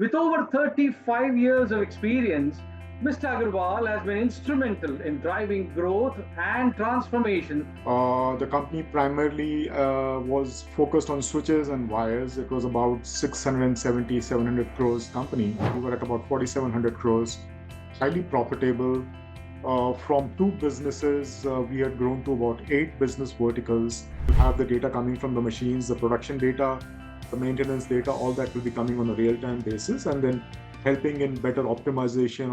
With over 35 years of experience, Mr. Aggarwal has been instrumental in driving growth and transformation. The company primarily was focused on switches and wires. It was about 670, 700 crores company. We were at about 4,700 crores, highly profitable. From two businesses, we had grown to about eight business verticals. We have the data coming from the machines, the production data, the maintenance data, all that will be coming on a real-time basis, and then helping in better optimization.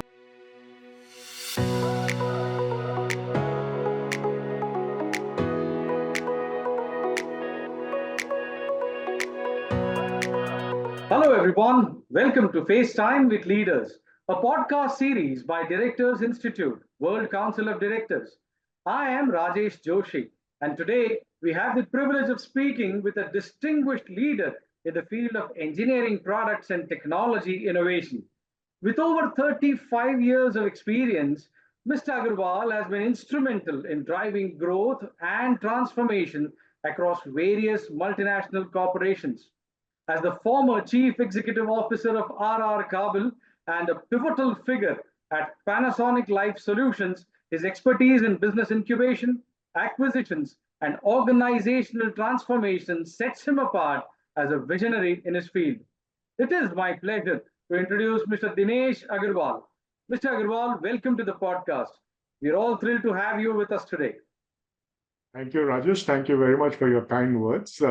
Hello, everyone. Welcome to FaceTime with Leaders, a podcast series by Directors Institute, World Council of Directors. I am Rajesh Joshi, and today we have the privilege of speaking with a distinguished leader in the field of engineering products and technology innovation. With over 35 years of experience, Mr. Aggarwal has been instrumental in driving growth and transformation across various multinational corporations. As the former Chief Executive Officer of RR Kabel and a pivotal figure at Panasonic Life Solutions, his expertise in business incubation, acquisitions, and organizational transformation sets him apart as a visionary in his field. It is my pleasure to introduce Mr. Dinesh Aggarwal. Mr. Aggarwal, welcome to the podcast. We're all thrilled to have you with us today. Thank you, Rajesh. Thank you very much for your kind words.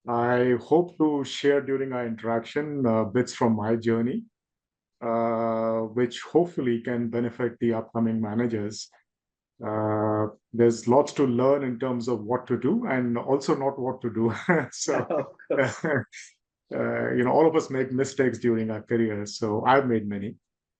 I hope to share during our interaction bits from my journey, which hopefully can benefit the upcoming managers. There's lots to learn in terms of what to do and also not what to do. So, Of course. all of us make mistakes during our careers. So I've made many,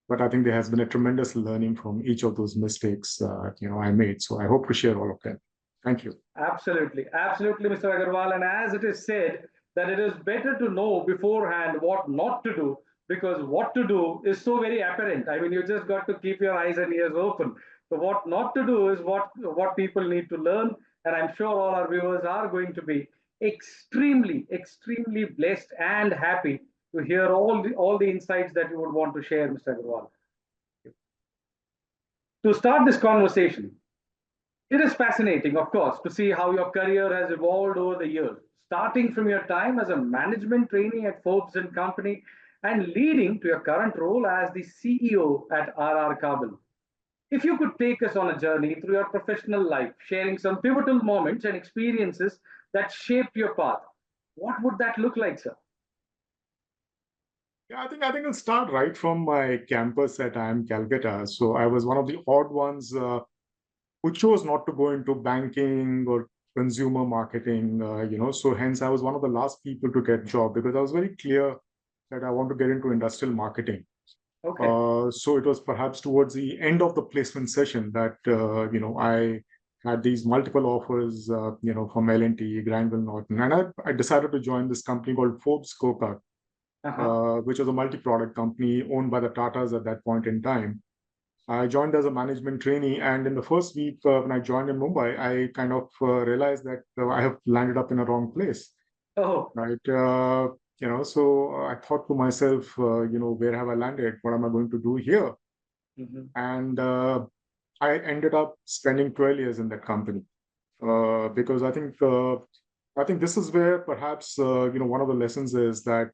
but I think there has been a tremendous learning from each of those mistakes, I made. So I hope to share all of them. Thank you. Absolutely, absolutely, Mr. Agarwal. And as it is said, that it is better to know beforehand what not to do because what to do is so very apparent. I mean, you just got to keep your eyes and ears open. So, what not to do is what people need to learn. And I'm sure all our viewers are going to be extremely, extremely blessed and happy to hear all the insights that you would want to share, Mr. Agarwal. To start this conversation, it is fascinating, of course, to see how your career has evolved over the years, starting from your time as a management trainee at Forbes and Company and leading to your current role as the CEO at RR Kabel. If you could take us on a journey through your professional life, sharing some pivotal moments and experiences that shaped your path, what would that look like, sir? Yeah, I think I'll start right from my campus at IIM Calcutta. So I was one of the odd ones who chose not to go into banking or consumer marketing. So hence I was one of the last people to get job because I was very clear that I want to get into industrial marketing. Okay. So it was perhaps towards the end of the placement session that I had these multiple offers, from L&T, Granville Norton, and I decided to join this company called Forbes Scorecard, Uh-huh. which was a multi-product company owned by the Tatas at that point in time. I joined as a management trainee, and in the first week when I joined in Mumbai, I kind of realized that I have landed up in a wrong place, Oh. right? So I thought to myself, where have I landed? What am I going to do here? Mhm. And I ended up spending 12 years in that company because I think this is where perhaps one of the lessons is that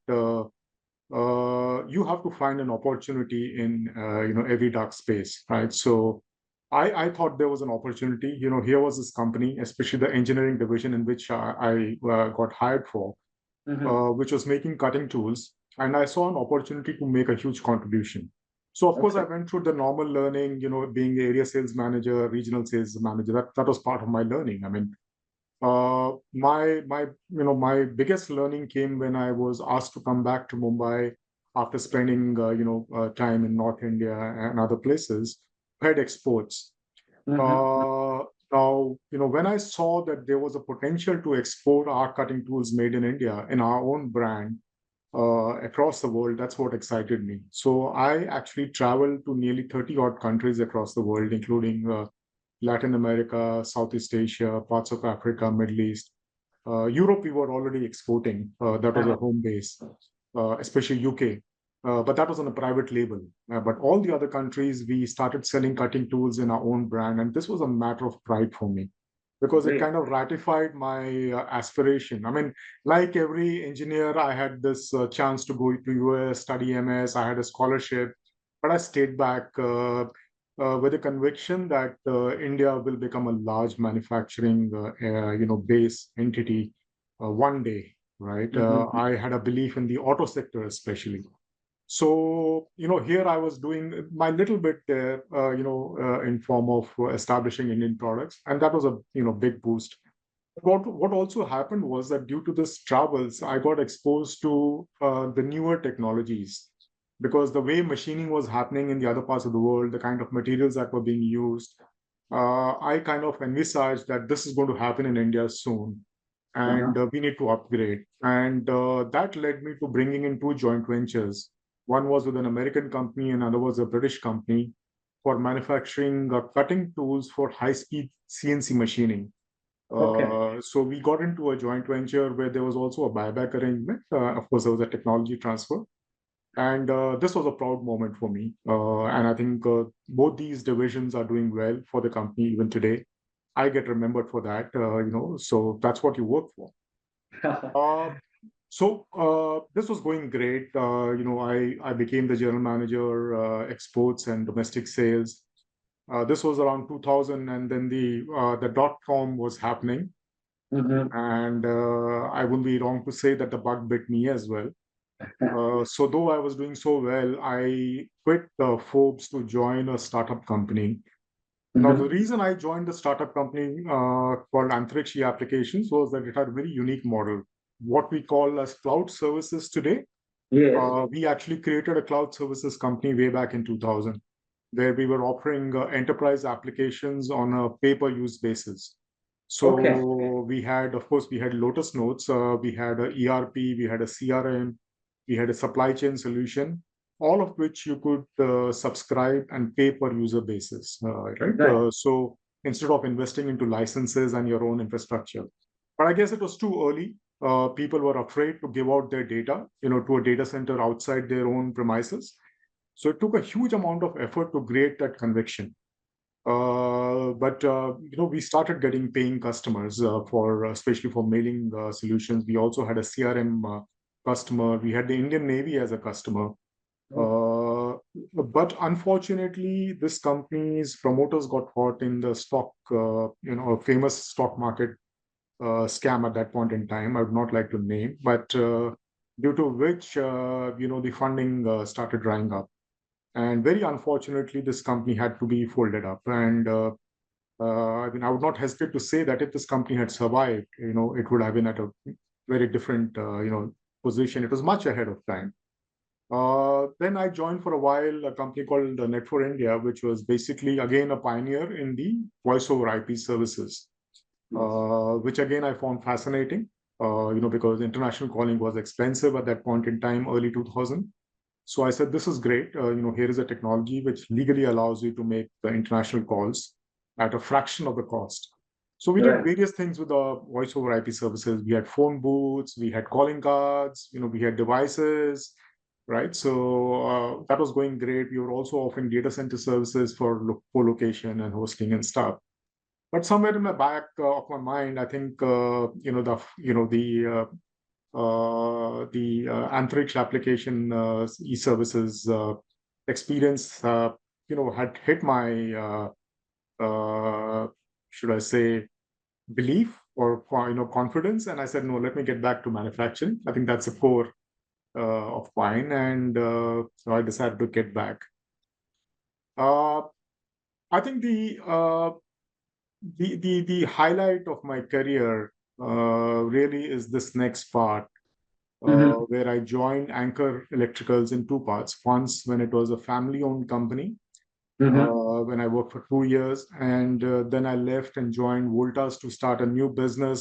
you have to find an opportunity in every dark space, right? So I thought there was an opportunity. Here was this company, especially the engineering division in which I got hired for, Mhm. which was making cutting tools, and I saw an opportunity to make a huge contribution. So of course I Okay. went through the normal learning, being area sales manager, regional sales manager. That was part of my learning. I mean, my biggest learning came when I was asked to come back to Mumbai after spending time in North India and other places, head exports. Mhm. Now, when I saw that there was a potential to export our cutting tools made in India in our own brand across the world, that's what excited me. So I actually traveled to nearly 30 odd countries across the world, including Latin America, Southeast Asia, parts of Africa, Middle East. Europe, we were already exporting. That was a Uh-huh. home base, especially UK. but that was on a private label. But all the other countries, we started selling cutting tools in our own brand, and this was a matter of pride for me because it Great. kind of ratified my aspiration. I mean, like every engineer, I had this chance to go to US, study MS. I had a scholarship, but I stayed back with a conviction that India will become a large manufacturing, base entity one day. Right? Mhm. I had a belief in the auto sector, especially. So, here I was doing my little bit there, in form of establishing Indian products, and that was a big boost. What also happened was that due to this travels, I got exposed to the newer technologies because the way machining was happening in the other parts of the world, the kind of materials that were being used, I kind of envisaged that this is going to happen in India soon, and Uh-huh. we need to upgrade. And that led me to bringing in two joint ventures. One was with an American company, and another was a British company for manufacturing cutting tools for high-speed CNC machining. Okay. So we got into a joint venture where there was also a buyback arrangement. Of course, there was a technology transfer, and this was a proud moment for me. And I think both these divisions are doing well for the company even today. I get remembered for that, so that's what you work for. Uh, so this was going great. I became the general manager, exports and domestic sales. This was around 2000, and then the dot com was happening. Mhm. And I wouldn't be wrong to say that the bug bit me as well. So though I was doing so well, I quit Forbes to join a startup company. Now, the Mhm. reason I joined the startup company called Antrikshi Applications was that it had a very unique model. What we call as cloud services today, Yes. we actually created a cloud services company way back in 2000, where we were offering enterprise applications on a pay-per-use basis. Okay. So we had, of course, we had Lotus Notes, we had a ERP, we had a CRM, we had a supply chain solution, all of which you could subscribe and pay per user basis, right? Right. So instead of investing into licenses and your own infrastructure. But I guess it was too early. People were afraid to give out their data, to a data center outside their own premises. So it took a huge amount of effort to create that conviction. But we started getting paying customers for especially for mailing solutions. We also had a CRM customer. We had the Indian Navy as a customer. Oh. Uh, but unfortunately, this company's promoters got caught in the stock, a famous stock market scam at that point in time. I would not like to name, but due to which the funding started drying up. And very unfortunately, this company had to be folded up. And I mean, I would not hesitate to say that if this company had survived, it would have been at a very different, position. It was much ahead of time. Then I joined for a while a company called Net for India, which was basically again a pioneer in the voice over IP services, Yes. which again I found fascinating. Because international calling was expensive at that point in time, early 2000. So I said, this is great. Here is a technology which legally allows you to make the international calls at a fraction of the cost. So we did Right. various things with the voice over IP services. We had phone booths, we had calling cards, we had devices, right? So that was going great. We were also offering data center services for co-location and hosting and stuff. But somewhere in the back of my mind, I think the Antrix application e-services experience, had hit my, should I say, belief or confidence, and I said, no, let me get back to manufacturing. I think that's the core of mine, and so I decided to get back. Uh, I think the highlight of my career really is this next part Mhm. where I joined Anchor Electricals in two parts. Once when it was a family-owned company, Mhm. when I worked for 2 years, and then I left and joined Voltas to start a new business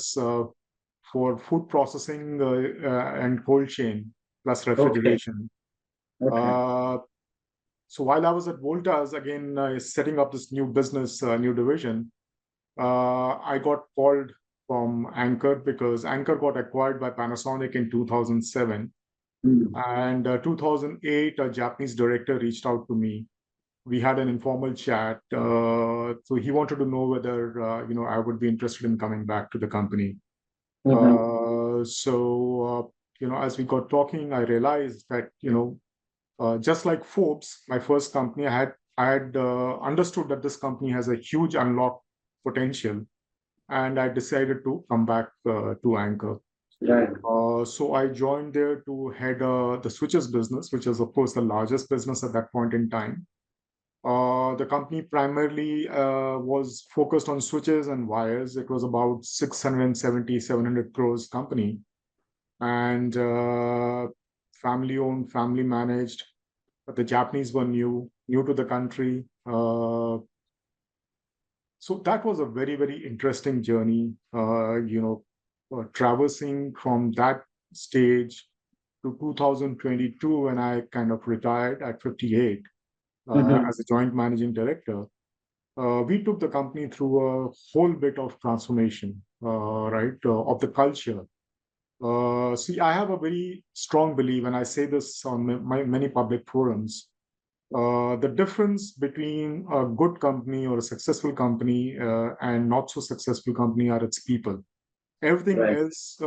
for food processing and cold chain plus Okay. refrigeration. Okay. Uh, so while I was at Voltas, again setting up this new business, new division, I got called from Anchor because Anchor got acquired by Panasonic in 2007. And 2008, a Japanese director reached out to me. We had an informal chat. So he wanted to know whether I would be interested in coming back to the company. Mm-hmm. As we got talking, I realized that just like Forbes, my first company, I had understood that this company has a huge unlocked potential, and I decided to come back to Anchor. Right. So I joined there to head the switches business, which is of course the largest business at that point in time. The company primarily was focused on switches and wires. It was about 670, 700 crores company, and family owned, family managed. But the Japanese were new to the country. So that was a very, very interesting journey, traversing from that stage to 2022 when I kind of retired at 58 Mm-hmm. as a joint managing director. We took the company through a whole bit of transformation, right, of the culture. See, I have a very strong belief, and I say this on my many public forums. The difference between a good company or a successful company and not so successful company are its people. Everything Right. else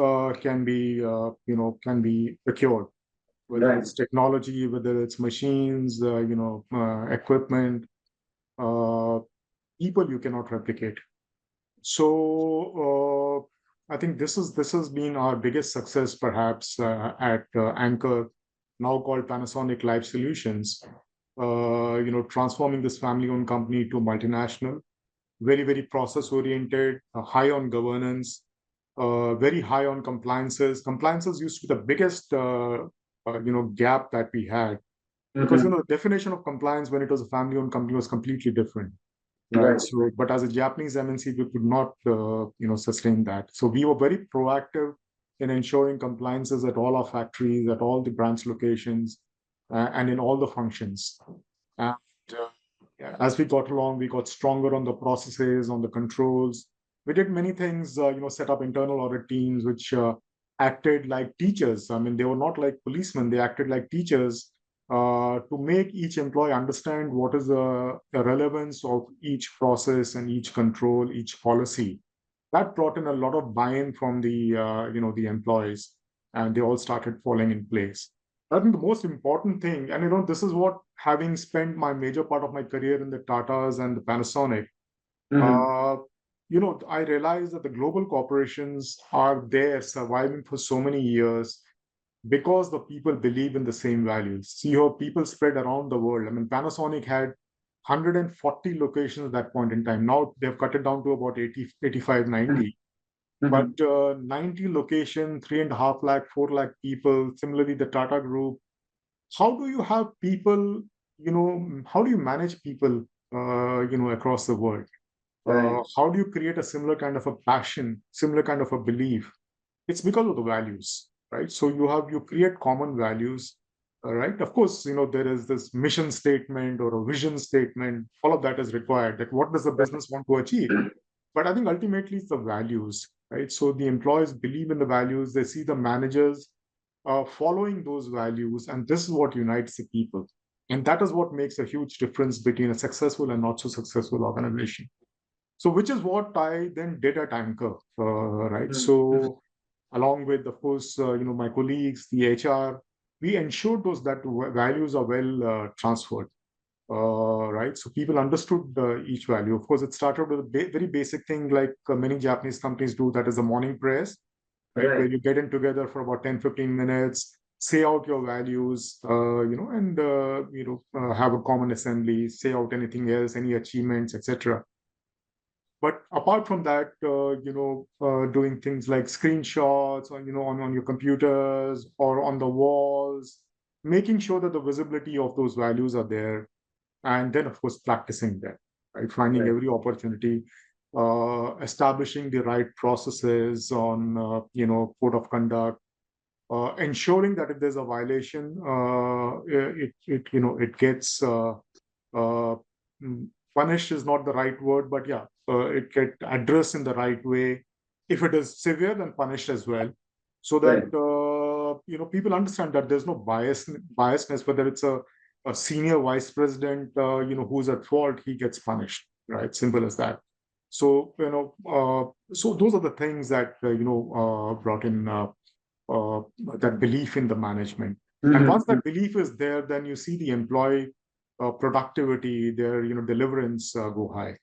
can be procured, whether Right. it's technology, whether it's machines, equipment, uh, people you cannot replicate. So I think this has been our biggest success, perhaps, at Anchor, now called Panasonic Life Solutions. Transforming this family-owned company to multinational, very very process-oriented, high on governance, very high on compliances. Compliances used to be the biggest gap that we had, because Mm-hmm. the definition of compliance when it was a family-owned company was completely different. Right. Right. So, but as a Japanese MNC, we could not, sustain that. So we were very proactive in ensuring compliances at all our factories, at all the branch locations, and in all the functions. And as we got along, we got stronger on the processes, on the controls. We did many things, set up internal audit teams, which acted like teachers. I mean, they were not like policemen; they acted like teachers to make each employee understand what is the relevance of each process and each control, each policy. That brought in a lot of buy-in from the employees, and they all started falling in place. I think the most important thing, and this is what, having spent my major part of my career in the Tatas and the Panasonic, Mm-hmm. uh, I realized that the global corporations are there surviving for so many years because the people believe in the same values. See how people spread around the world. I mean, Panasonic had 140 locations at that point in time. Now they've cut it down to about 80, 85, 90. Mm-hmm. But 90 location, 3.5 lakh, 4 lakh people. Similarly, the Tata Group. How do you have people, how do you manage people, across the world? Right. How do you create a similar kind of a passion, similar kind of a belief? It's because of the values, right? So you create common values, right? Of course, there is this mission statement or a vision statement. All of that is required. That what does the business want to achieve? But I think ultimately it's the values, right? So the employees believe in the values. They see the managers following those values, and this is what unites the people. And that is what makes a huge difference between a successful and not so successful organization. So, which is what I then did at Anchor, right? Mm-hmm. So, along with, of course, my colleagues, the HR, we ensured those that values are well transferred, right? So people understood each value. Of course, it started with a very basic thing like many Japanese companies do, that is the morning prayers, right? Where Right. you get in together for about 10, 15 minutes, say out your values, and, have a common assembly, say out anything else, any achievements, etc. But apart from that, doing things like screenshots on your computers or on the walls, making sure that the visibility of those values are there, and then of course practicing them, right? Finding Right. every opportunity, establishing the right processes on code of conduct, ensuring that if there's a violation, it gets uh, mm, punished is not the right word, but yeah, it get addressed in the right way. If it is severe, then punished as well, so that Right. people understand that there's no biasness, whether it's a senior vice president, who's at fault, he gets punished, right? Simple as that. So, so those are the things that, brought in uh, that belief in the management. And once Mhm. that belief is there, then you see the employee productivity, their, deliverance go high.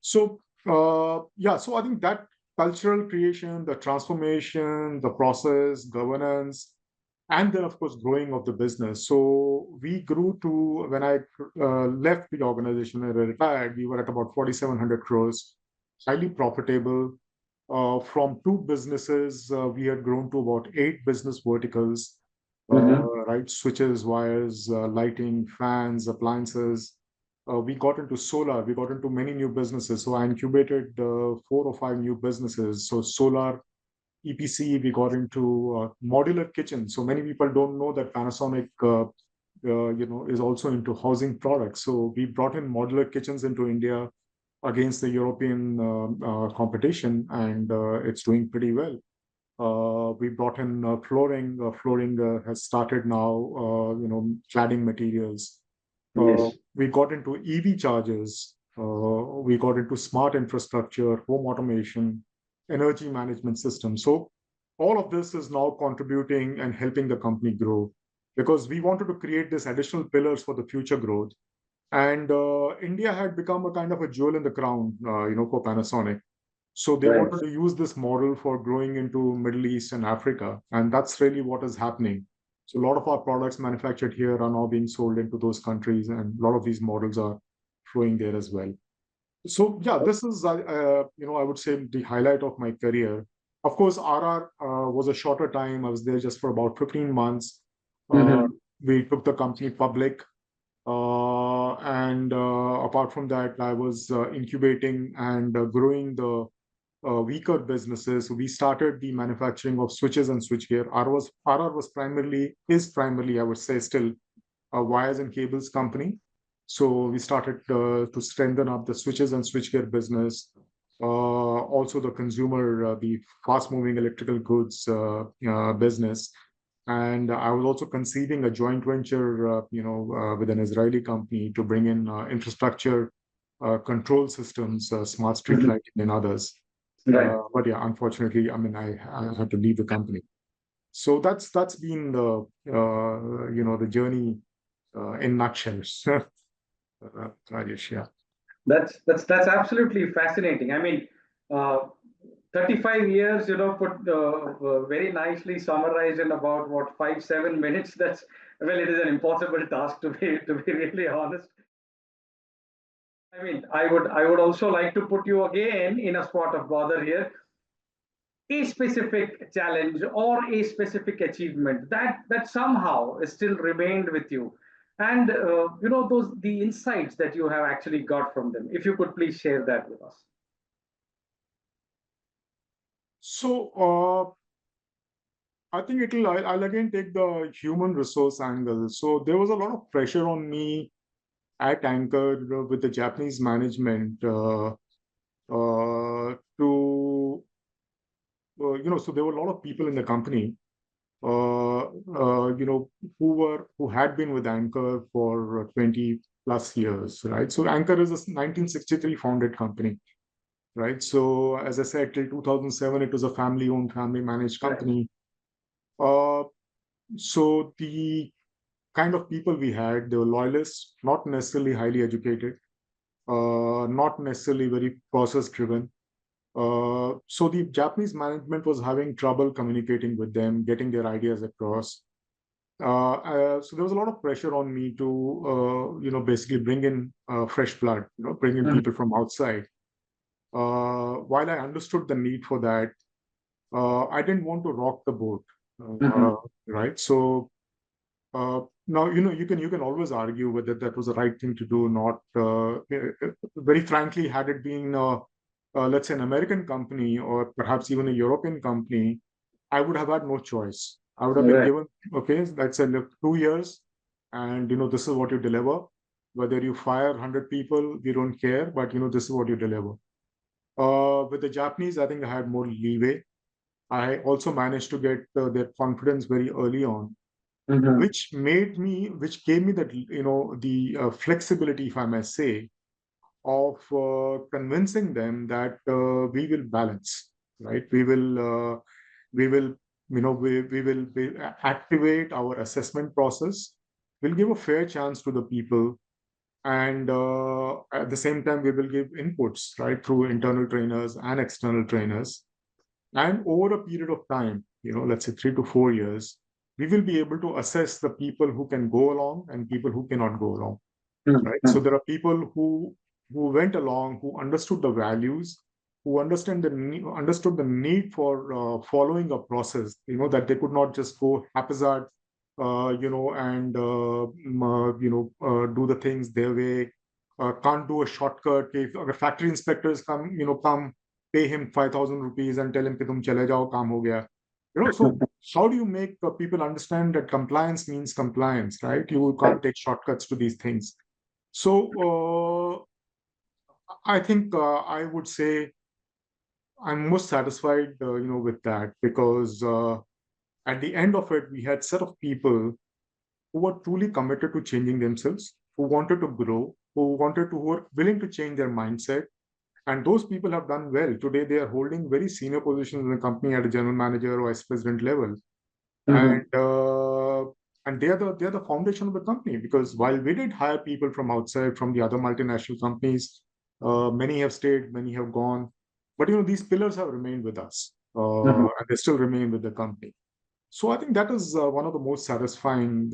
So, so I think that cultural creation, the transformation, the process, governance, and then of course growing of the business. So we grew to, when I left the organization and retired, we were at about 4,700 crores, highly profitable. From two businesses, we had grown to about eight business verticals, Mhm. right? Switches, wires, lighting, fans, appliances. We got into solar. We got into many new businesses. So I incubated four or five new businesses. So solar, EPC, we got into modular kitchen. So many people don't know that Panasonic, is also into housing products. So we brought in modular kitchens into India against the European competition, and it's doing pretty well. We brought in flooring. Flooring has started now, cladding materials. Yes. We got into EV chargers. We got into smart infrastructure, home automation, energy management systems. So all of this is now contributing and helping the company grow because we wanted to create this additional pillars for the future growth. And India had become a kind of a jewel in the crown, for Panasonic. So they Right. wanted to use this model for growing into Middle East and Africa, and that's really what is happening. So a lot of our products manufactured here are now being sold into those countries, and a lot of these models are flowing there as well. So yeah, this is I would say the highlight of my career. Of course, RR was a shorter time. I was there just for about 15 months. Uh, Mhm. we took the company public, and apart from that, I was incubating and growing the weaker businesses. So we started the manufacturing of switches and switchgear. RR was primarily, I would say, still a wires and cables company. So we started to strengthen up the switches and switchgear business. Also, the consumer, the fast-moving electrical goods business. And I was also conceiving a joint venture, with an Israeli company to bring in infrastructure, control systems, smart street Mhm. lighting, and others. Right. But yeah, unfortunately, I mean, I had to leave the company. So that's been the journey in nutshells. Rajesh, yeah. That's absolutely fascinating. I mean, uh, 35 years, put very nicely summarized in about what 5 7 minutes. That's well, it is an impossible task to be really honest. I mean, I would also like to put you again in a spot of bother here. A specific challenge or a specific achievement that somehow still remained with you, and those the insights that you have actually got from them. If you could please share that with us. So I think I'll again take the human resource angle. So there was a lot of pressure on me at Anchor, with the Japanese management, to so there were a lot of people in the company, uh, who had been with Anchor for 20 plus years, right? So Anchor is a 1963 founded company, right? So as I said, till 2007, it was a family-owned, family-managed Right. company. Uh, so the kind of people we had, they were loyalists, not necessarily highly educated, not necessarily very process-driven. So the Japanese management was having trouble communicating with them, getting their ideas across. So there was a lot of pressure on me to, basically bring in fresh blood, bring in Mhm. people from outside. While I understood the need for that, I didn't want to rock the boat, Mhm. right? So now, you can always argue whether that was the right thing to do or not. Very frankly, had it been, let's say, an American company or perhaps even a European company, I would have had no choice. I would have been Right. given, okay, let's say, look, 2 years, and this is what you deliver. Whether you fire 100 people, we don't care, but this is what you deliver. With the Japanese, I think I had more leeway. I also managed to get their confidence very early on, Mm-hmm. which gave me that, the flexibility, if I may say, of convincing them that we will balance, right? We will, we will activate our assessment process. We'll give a fair chance to the people, and at the same time, we will give inputs, right, through internal trainers and external trainers. And over a period of time, let's say 3 to 4 years, we will be able to assess the people who can go along and people who cannot go along, right? So Mm-hmm. there are people who went along, who understood the values, who understood the need for following a process, that they could not just go haphazard, and do the things their way. Can't do a shortcut. If a factory inspectors come, pay him 5,000 rupees and tell him कि तुम चले जाओ, काम हो गया. So how do you make people understand that compliance means compliance, right? You Right. can't take shortcuts to these things. So I think I would say I'm most satisfied, with that, because at the end of it, we had set of people who were truly committed to changing themselves, who wanted to grow, who were willing to change their mindset, and those people have done well. Today, they are holding very senior positions in the company at a general manager or vice president level, Mm-hmm. and they're the foundation of the company, because while we did hire people from outside, from the other multinational companies, many have stayed, many have gone, but these pillars have remained with us, Mm-hmm. and they still remain with the company. So I think that is one of the most satisfying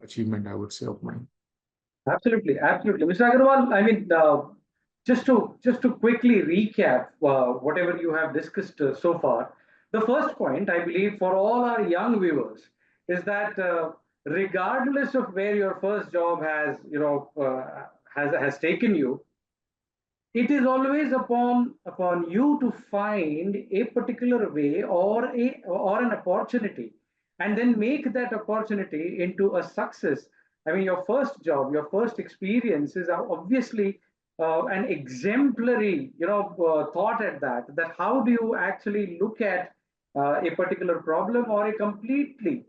achievement, I would say, of mine. Absolutely, absolutely, Mr. Agarwal. I mean, just to quickly recap whatever you have discussed so far. The first point, I believe, for all our young viewers is that regardless of where your first job has taken you, it is always upon you to find a particular way or an opportunity, and then make that opportunity into a success. I mean, your first job, your first experience is obviously an exemplary thought at that how do you actually look at a particular problem or a completely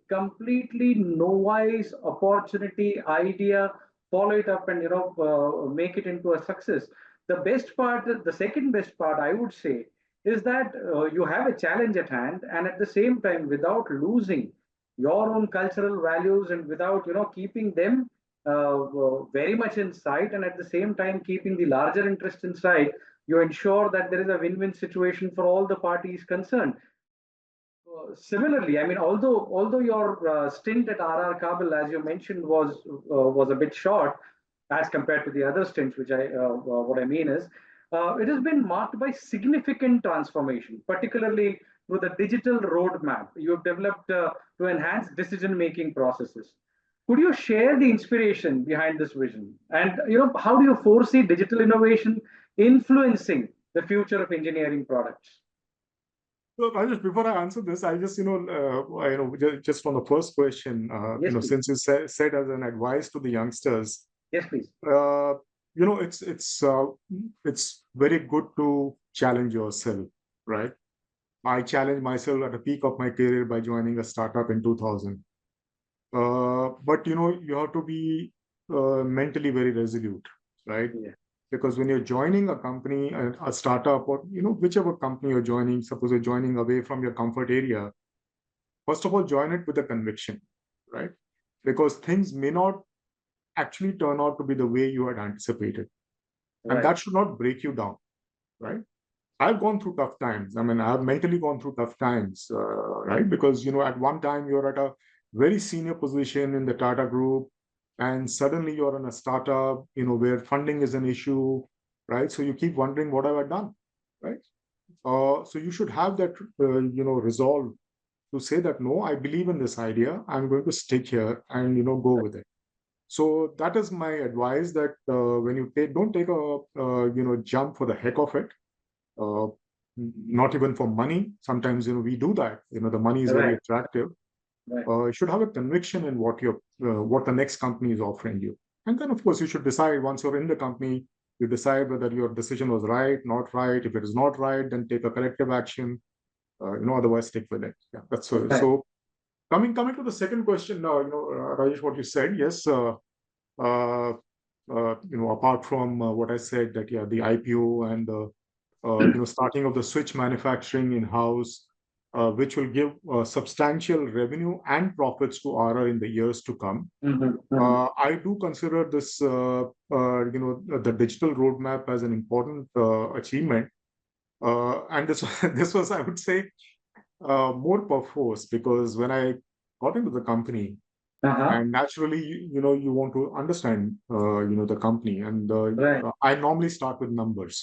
novice opportunity idea, follow it up and make it into a success. The second best part, I would say, is that you have a challenge at hand, and at the same time, without losing your own cultural values and without keeping them very much in sight, and at the same time keeping the larger interest in sight, you ensure that there is a win-win situation for all the parties concerned. Similarly, I mean, although your stint at RR Kabel, as you mentioned, was a bit short as compared to the other stints, which what I mean is, it has been marked by significant transformation, particularly through the digital roadmap you have developed to enhance decision-making processes. Could you share the inspiration behind this vision, and how do you foresee digital innovation influencing the future of engineering products? So, Rajesh, before I answer this, I just, just on the first question, Yes, please. since you said as an advice to the youngsters, Yes, please. uh, it's very good to challenge yourself, right? I challenged myself at the peak of my career by joining a startup in 2000. But you have to be mentally very resolute, right? Yeah. Because when you're joining a company, a startup, or whichever company you're joining, suppose you're joining away from your comfort area, first of all, join it with a conviction, right? Because things may not actually turn out to be the way you had anticipated, and Right. that should not break you down, right? I've gone through tough times. I mean, I've mentally gone through tough times, right? Because at one time you're at a very senior position in the Tata Group, and suddenly you're in a startup, where funding is an issue, right? So you keep wondering, what have I done, right? So you should have that, resolve to say that, no, I believe in this idea. I'm going to stick here and go with it. So that is my advice, that when you don't take a jump for the heck of it, uh, not even for money. Sometimes we do that. The money is very Right. attractive. Right. You should have a conviction in what the next company is offering you, and then of course you should decide once you're in the company. You decide whether your decision was right, not right. If it is not right, then take a corrective action. Otherwise stick with it. Yeah, that's so. Right. So coming to the second question now, Rajesh, what you said, yes. Uh, Apart from what I said, that yeah, the IPO and the starting of the switch manufacturing in house, which will give substantial revenue and profits to RR in the years to come. Mhm, mhm. I do consider this, the digital roadmap as an important achievement, and this this was, I would say, more perforce, because when I got into the company, Uh-huh. and naturally, you want to understand, the company, and Right. I normally start with numbers,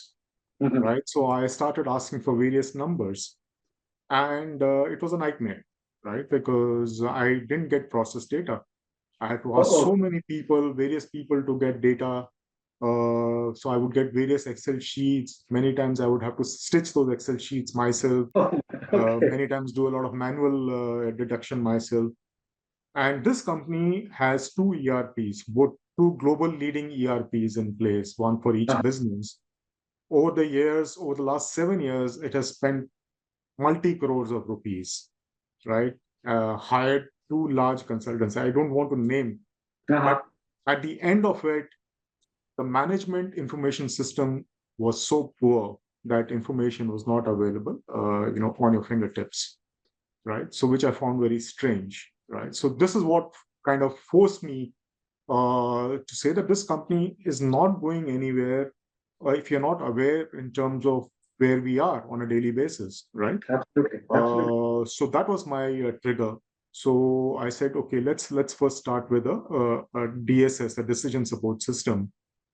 Mhm. right? So I started asking for various numbers, and it was a nightmare, right? Because I didn't get processed data. I had to ask so Oh, many people, various people, to get data. So I would get various Excel sheets. Many times I would have to stitch those Excel sheets myself. oh. Okay. Many times do a lot of manual deduction myself. And this company has two ERPs, both two global leading ERPs in place, one for each Uh-huh. business. Over the years, over the last 7 years, it has spent multi crores of rupees, right? Hired two large consultants. I don't want to name, Uh-huh. but at the end of it, the management information system was so poor that information was not available, on your fingertips, right? So, which I found very strange, right? So, this is what kind of forced me to say that this company is not going anywhere if you're not aware in terms of where we are on a daily basis, right? Absolutely. Absolutely. So that was my trigger. So I said, okay, let's first start with a DSS, a decision support system,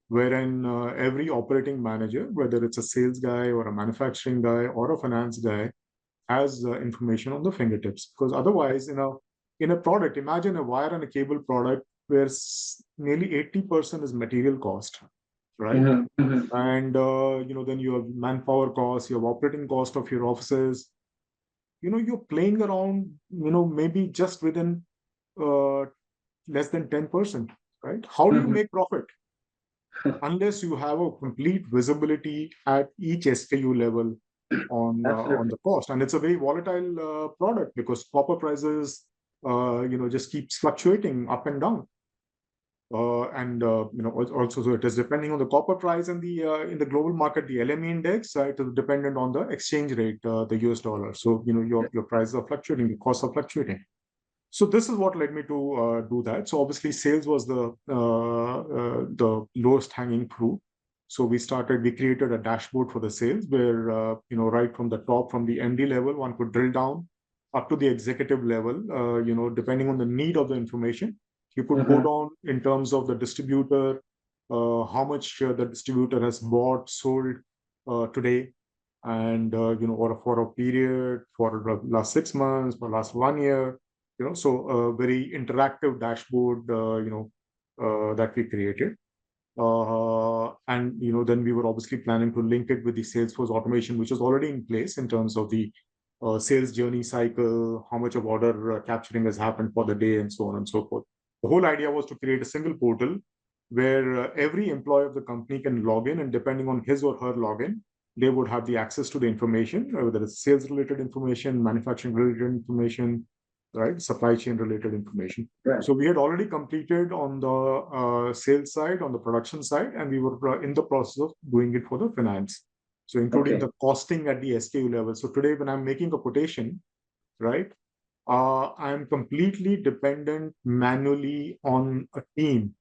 wherein every operating manager, whether it's a sales guy or a manufacturing guy or a finance guy, has information on the fingertips. Because otherwise, in a product, imagine a wire and a cable product where nearly 80% is material cost, right? Mhm, mhm. And then you have manpower costs, you have operating cost of your offices. You're playing around, maybe just within uh, less than 10%, right? How do you Mhm. make profit unless you have a complete visibility at each SKU level on Absolutely. the cost? And it's a very volatile product, because copper prices just keeps fluctuating up and down. And also, so it is depending on the copper price, and the in the global market, the LME index, it is dependent on the exchange rate, the US dollar. So your prices are fluctuating, your costs are fluctuating. So this is what led me to do that. So obviously, sales was the lowest hanging fruit. So we created a dashboard for the sales, where right from the top, from the MD level, one could drill down up to the executive level. Depending on the need of the information, you could go Mhm. down in terms of the distributor, how much the distributor has bought, sold today, and or for a period, for the last 6 months, for last 1 year. So a very interactive dashboard, that we created. And then we were obviously planning to link it with the Salesforce automation, which was already in place in terms of the sales journey cycle, how much of order capturing has happened for the day, and so on and so forth. The whole idea was to create a single portal where every employee of the company can log in, and depending on his or her login, they would have the access to the information, whether it's sales related information, manufacturing related information, right, supply chain related information. Right. So we had already completed on the sales side, on the production side, and we were in the process of doing it for the finance. So including Okay. the costing at the SKU level. So today, when I'm making a quotation, right, I'm completely dependent manually on a team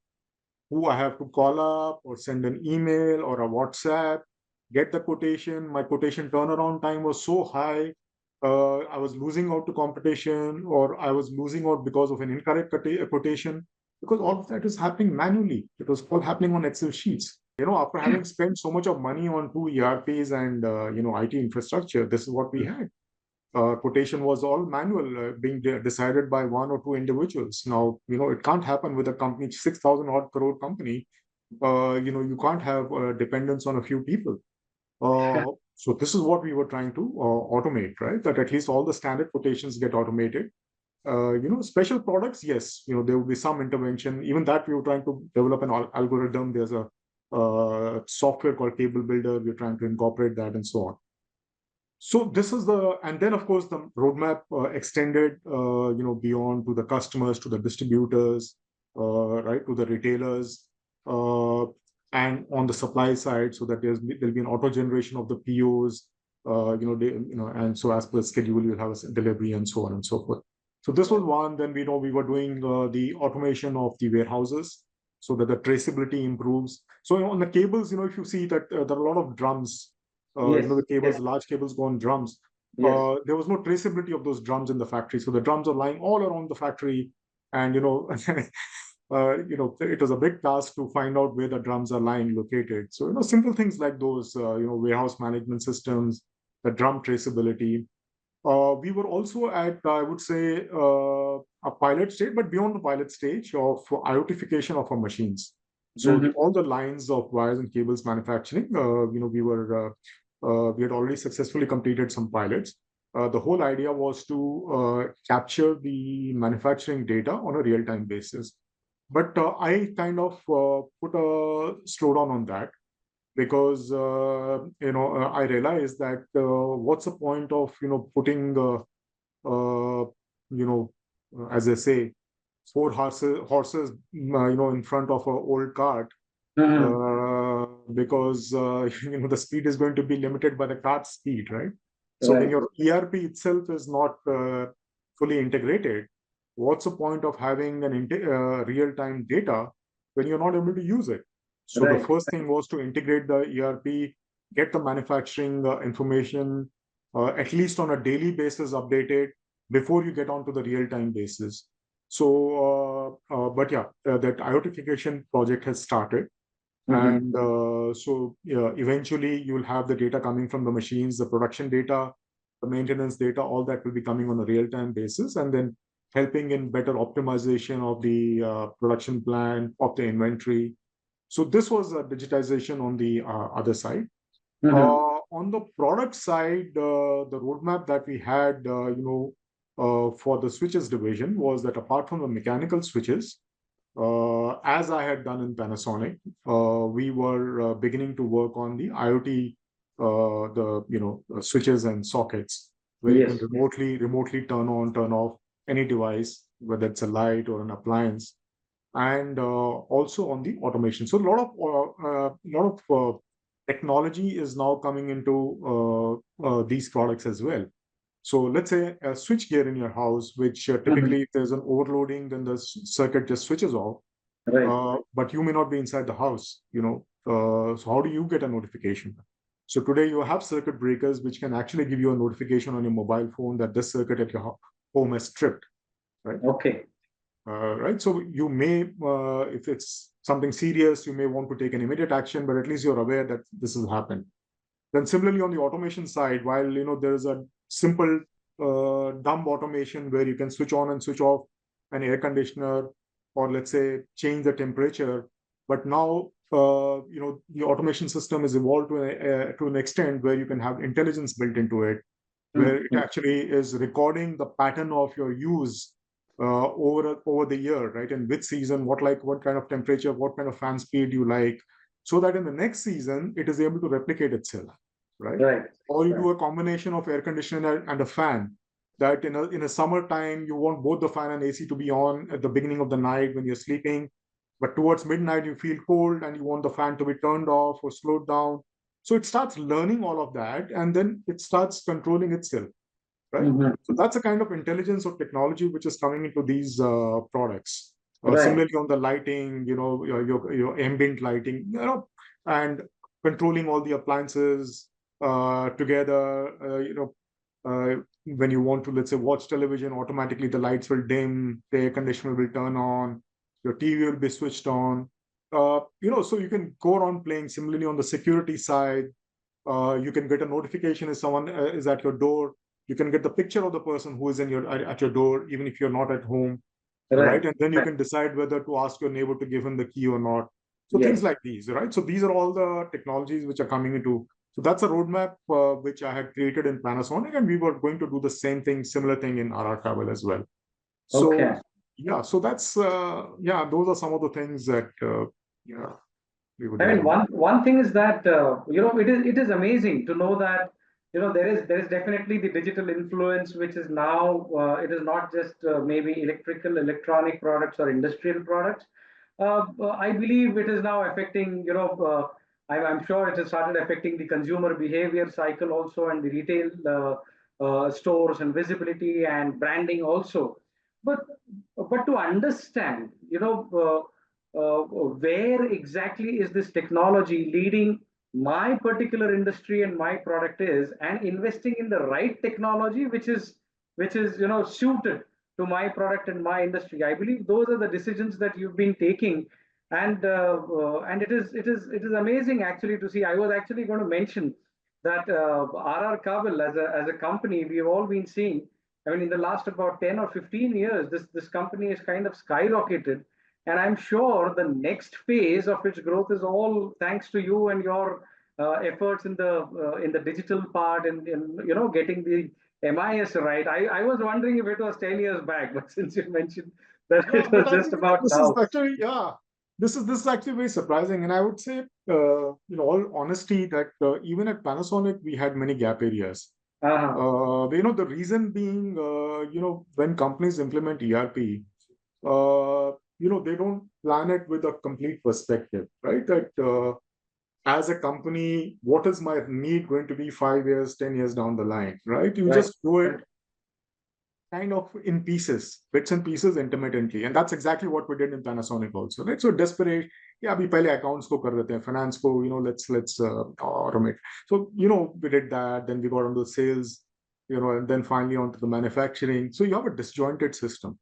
who I have to call up or send an email or a WhatsApp, get the quotation. My quotation turnaround time was so high. I was losing out to competition, or I was losing out because of an incorrect quotation, because all of that is happening manually. It was all happening on Excel sheets. After having spent so much of money on two ERPs and IT infrastructure, this is what we had. Quotation was all manual, being decided by one or two individuals. Now, it can't happen with a company, 6,000 odd crore company. You can't have dependence on a few people. So this is what we were trying to automate, right? That at least all the standard quotations get automated. Special products, yes, there will be some intervention. Even that we were trying to develop an algorithm. There's a software called Cable Builder. We're trying to incorporate that and so on. So this is and then of course the roadmap extended, beyond to the customers, to the distributors, right, to the retailers, uh, and on the supply side, so that there'll be an auto generation of the POs, and so as per schedule you'll have a delivery and so on and so forth. So this was one. Then we were doing the automation of the warehouses so that the traceability improves. So on the cables, if you see that there are a lot of drums, Yes. the cables, Yes. large cables go on drums. Yes. There was no traceability of those drums in the factory. So the drums are lying all around the factory. And, it was a big task to find out where the drums are lying located. So, simple things like those, warehouse management systems, the drum traceability. We were also at, I would say, a pilot stage, but beyond the pilot stage of IoTification of our machines. So Mhm. all the lines of wires and cables manufacturing, we had already successfully completed some pilots. The whole idea was to capture the manufacturing data on a real-time basis. But I kind of put a slowdown on that because I realized that what's the point of putting you know as I say, four horses in front of a old cart, Mhm. because the speed is going to be limited by the cart's speed, right? So when Right. your ERP itself is not fully integrated, what's the point of having an real-time data when you're not able to use it? So the Right. first thing was to integrate the ERP, get the manufacturing information at least on a daily basis updated before you get onto the real-time basis. So, but yeah, that IoTification project has started. Mhm. And so eventually you'll have the data coming from the machines, the production data, the maintenance data, all that will be coming on a real-time basis, and then helping in better optimization of the production plan, of the inventory. So this was a digitization on the other side. Mhm. On the product side, the roadmap that we had, for the switches division was that apart from the mechanical switches, as I had done in Panasonic, we were beginning to work on the IoT, switches and sockets, where you can Yes. remotely turn on, turn off any device, whether it's a light or an appliance, and also on the automation. So a lot of technology is now coming into these products as well. So let's say a switch gear in your house, which Mhm. typically if there's an overloading, then the circuit just switches off. Right. But you may not be inside the house, so how do you get a notification? So today you have circuit breakers which can actually give you a notification on your mobile phone that this circuit at your home is tripped, right? Okay. Right. So you may, if it's something serious, you may want to take an immediate action, but at least you're aware that this has happened. Then similarly on the automation side, while there is a simple dumb automation where you can switch on and switch off an air conditioner, or let's say change the temperature, but now the automation system is evolved to an extent where you can have intelligence built into it, where it Mhm. actually is recording the pattern of your use over the year, right? And which season, what kind of temperature, what kind of fan speed you like, so that in the next season it is able to replicate itself, right? Right. Or you Right. do a combination of air conditioner and a fan. That in a summertime you want both the fan and AC to be on at the beginning of the night when you're sleeping, but towards midnight you feel cold and you want the fan to be turned off or slowed down. So it starts learning all of that, and then it starts controlling itself, right? Mhm. So that's a kind of intelligence or technology which is coming into these products. Right. Similarly, on the lighting, your ambient lighting, and controlling all the appliances together. When you want to, let's say, watch television, automatically the lights will dim, the air conditioner will turn on, your TV will be switched on. So you can go around playing. Similarly, on the security side, you can get a notification if someone is at your door. You can get the picture of the person who is at your door, even if you're not at home, right? Right. And then you Right. can decide whether to ask your neighbor to give him the key or not. So things Yes. like these, right? So these are all the technologies which are coming into. So that's a roadmap which I had created in Panasonic, and we were going to do the same thing, similar thing in RR Kabel as well. So Okay. yeah, so that's those are some of the things that yeah. we would I mean, like. one thing is that it is amazing to know that there is definitely the digital influence, which is now it is not just maybe electronic products or industrial products. I believe it is now affecting I'm sure it has started affecting the consumer behavior cycle also, and the retail stores and visibility and branding also. But to understand, where exactly is this technology leading my particular industry and my product is, and investing in the right technology which is suited to my product and my industry. I believe those are the decisions that you've been taking, and it is amazing actually to see. I was actually going to mention that RR Kabel as a company, we've all been seeing. I mean, in the last about 10 or 15 years, this company has kind of skyrocketed, and I'm sure the next phase of its growth is all thanks to you and your efforts in the digital part, and in getting the MIS right. I was wondering if it was 10 years back, but since you mentioned that Yeah, it but was I just think about this is now. actually, yeah, this is actually very surprising, and I would say, all honesty, that even at Panasonic we had many gap areas. Uh-huh. The reason being, when companies implement ERP, they don't plan it with a complete perspective, right? That as a company, what is my need going to be 5 years, 10 years down the line, right? You Right. just do it Right. kind of in pieces, bits and pieces, intermittently, and that's exactly what we did in Panasonic also, right? So desperate, yeah, abhi pehle accounts ko kar dete hain, finance ko, let's automate. So we did that, then we got onto the sales, and then finally onto the manufacturing. So you have a disjointed system,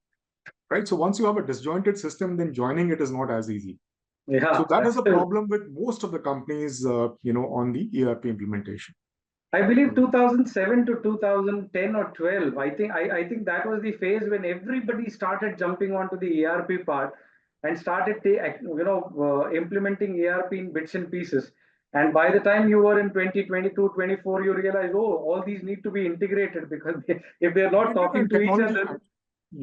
right? So once you have a disjointed system, then joining it is not as easy. So Yeah, that is a absolutely. problem with most of the companies, on the ERP implementation. I believe 2007 to 2010 or 12. I think that was the phase when everybody started jumping onto the ERP part and started implementing ERP in bits and pieces. And by the time you were in 2022, 24, you realize, oh, all these need to be integrated, because if they're They not did, talking and to each technology, other.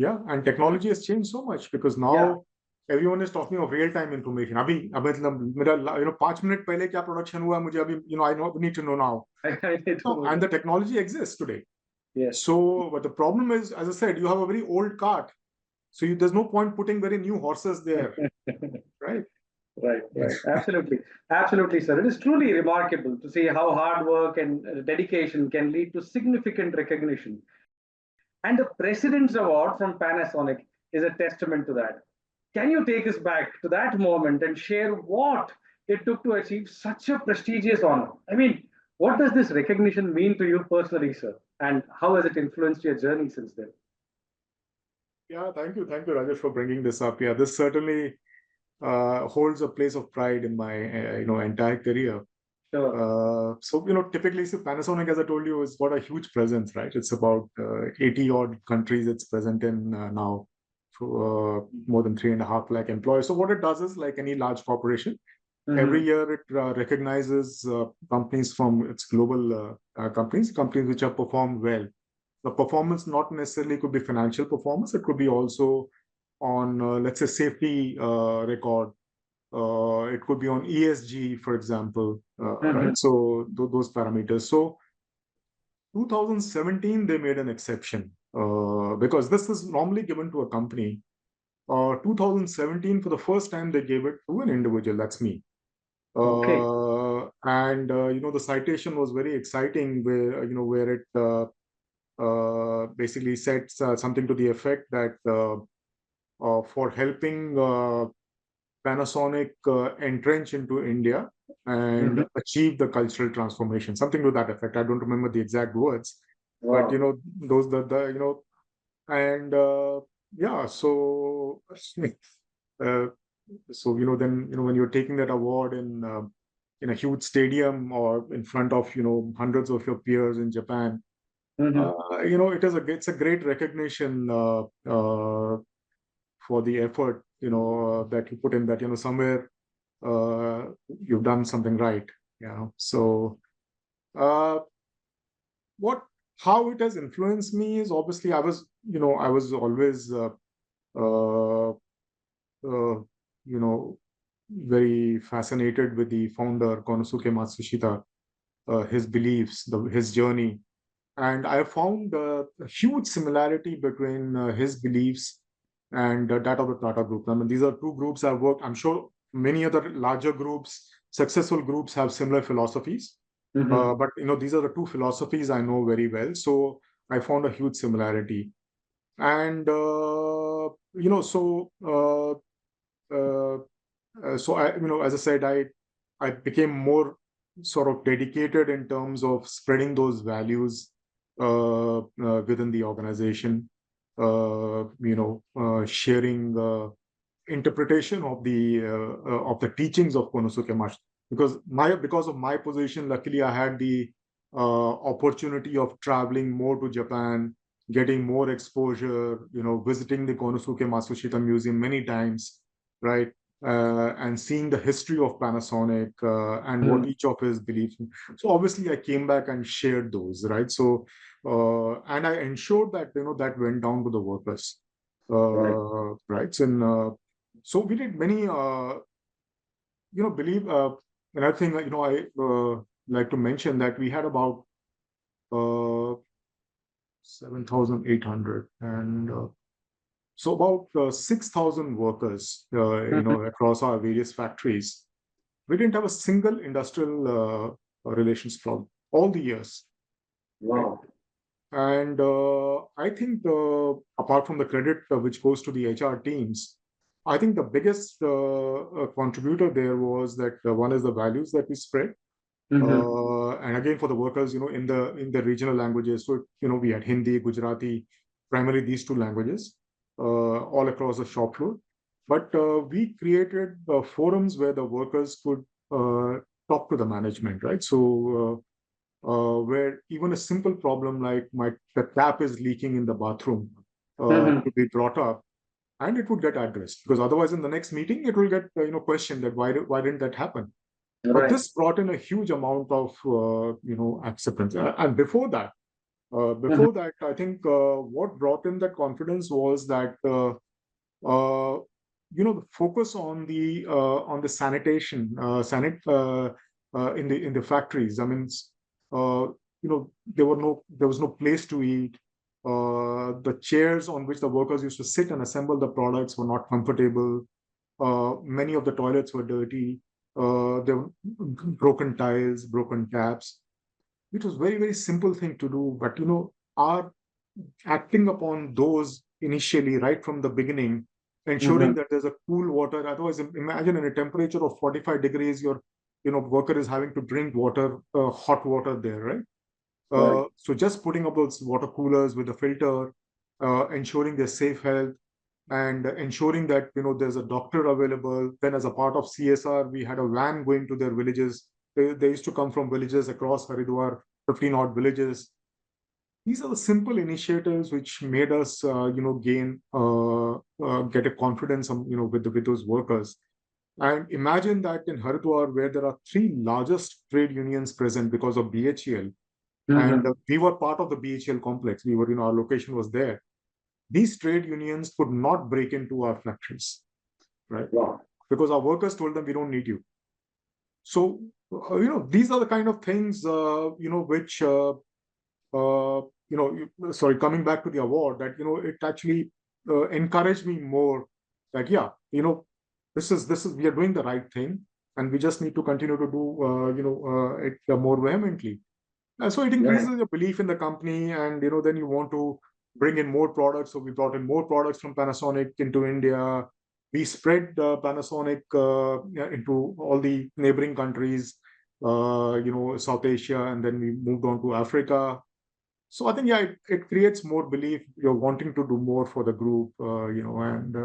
yeah, and technology has changed so much, because Yeah. now everyone is talking of real time information. अब मतलब मेरा 5 minute पहले क्या production हुआ मुझे अभी I need to know now. I need to No, know and that. the technology exists today. Yes. So, but the problem is, as I said, you have a very old cart, so there's no point putting very new horses there, right? Right, right. Absolutely. Absolutely, sir. It is truly remarkable to see how hard work and dedication can lead to significant recognition. And the President's Award from Panasonic is a testament to that. Can you take us back to that moment and share what it took to achieve such a prestigious honor? I mean, what does this recognition mean to you personally, sir? And how has it influenced your journey since then? Yeah, thank you, Rajesh, for bringing this up. Yeah, this certainly holds a place of pride in my entire career. Sure. So, typically, so Panasonic, as I told you, has got a huge presence, right? It's about 80 odd countries it's present in now, for more than 3.5 lakh employees. So, what it does is, like any large corporation, every Hmm. year it recognizes companies from its global companies which have performed well. The performance not necessarily could be financial performance, it could be also on, let's say, safety record, it could be on ESG, for example, Hmm. right? So those parameters. So 2017, they made an exception because this is normally given to a company. 2017, for the first time, they gave it to an individual. That's me. Okay. And the citation was very exciting, where it basically said something to the effect that for helping Panasonic entrench into India and Hmm. achieve the cultural transformation, something to that effect. I don't remember the exact words, but Wow. those the and yeah, so uh, then when you're taking that award in a huge stadium or in front of hundreds of your peers in Japan, Hmm. it's a great recognition for the effort that you put in, that somewhere you've done something right. So uh, what how it has influenced me is, obviously, I was always uh, uh, you know very fascinated with the founder Konosuke Matsushita, his beliefs, his journey, and I found a huge similarity between his beliefs and that of the Tata Group. I mean, these are two groups I've worked. I'm sure many other larger groups, successful groups, have similar philosophies. Mm-hmm. But these are the two philosophies I know very well. So I found a huge similarity. And uh, so I, as I said, I became more sort of dedicated in terms of spreading those values within the organization. Sharing interpretation of the teachings of Konosuke Mash. Because of my position, luckily I had the opportunity of traveling more to Japan, getting more exposure. Visiting the Konosuke Matsushita Museum many times, right? And seeing the history of Panasonic and what each of his beliefs. So obviously, I came back and shared those, right? So and I ensured that that went down to the workers, Right. right? So we did many, believe. Another thing, I like to mention that we had about 7,800 and so about 6,000 workers, Mhm. across our various factories. We didn't have a single industrial relations problem all the years, right? Wow. And I think, apart from the credit which goes to the HR teams, I think the biggest contributor there was that one is the values that we spread, Mm-hmm. and again for the workers, in the regional languages. So we had Hindi, Gujarati, primarily these two languages, all across the shop floor. But we created forums where the workers could talk to the management, right? So where even a simple problem like the tap is leaking in the bathroom Mm-hmm. could be brought up, and it would get addressed, because otherwise in the next meeting it will get questioned that why didn't that happen. But Right. this brought in a huge amount of acceptance. And Mm-hmm. before that, I think what brought in that confidence was that uh, the focus on the sanitation, in the factories. I mean, uh, there was no place to eat. The chairs on which the workers used to sit and assemble the products were not comfortable. Many of the toilets were dirty. There were broken tiles, broken taps. It was very, very simple thing to do, but our acting upon those initially, right from the beginning, Mm-hmm. ensuring that there's a cool water. Otherwise, imagine in a temperature of 45 degrees, your worker is having to drink water, hot water there, right? Right. So just putting up those water coolers with a filter, ensuring their safe health, and ensuring that there's a doctor available. Then, as a part of CSR, we had a van going to their villages. They used to come from villages across Haridwar, 15 odd villages. These are the simple initiatives which made us, get a confidence, with those workers. And imagine that in Haridwar, where there are three largest trade unions present because of BHEL, and Mm-hmm. we were part of the BHEL complex. We were, our location was there. These trade unions could not break into our factories, right? Wow. Because our workers told them we don't need you. So, these are the kind of things, which sorry, coming back to the award, that it actually encouraged me more, that yeah, this is we are doing the right thing, and we just need to continue to do it more vehemently. So it Right. increases your belief in the company, and then you want to bring in more products. So we brought in more products from Panasonic into India. We spread Panasonic into all the neighboring countries, South Asia, and then we moved on to Africa. So I think, yeah, it creates more belief. You're wanting to do more for the group, and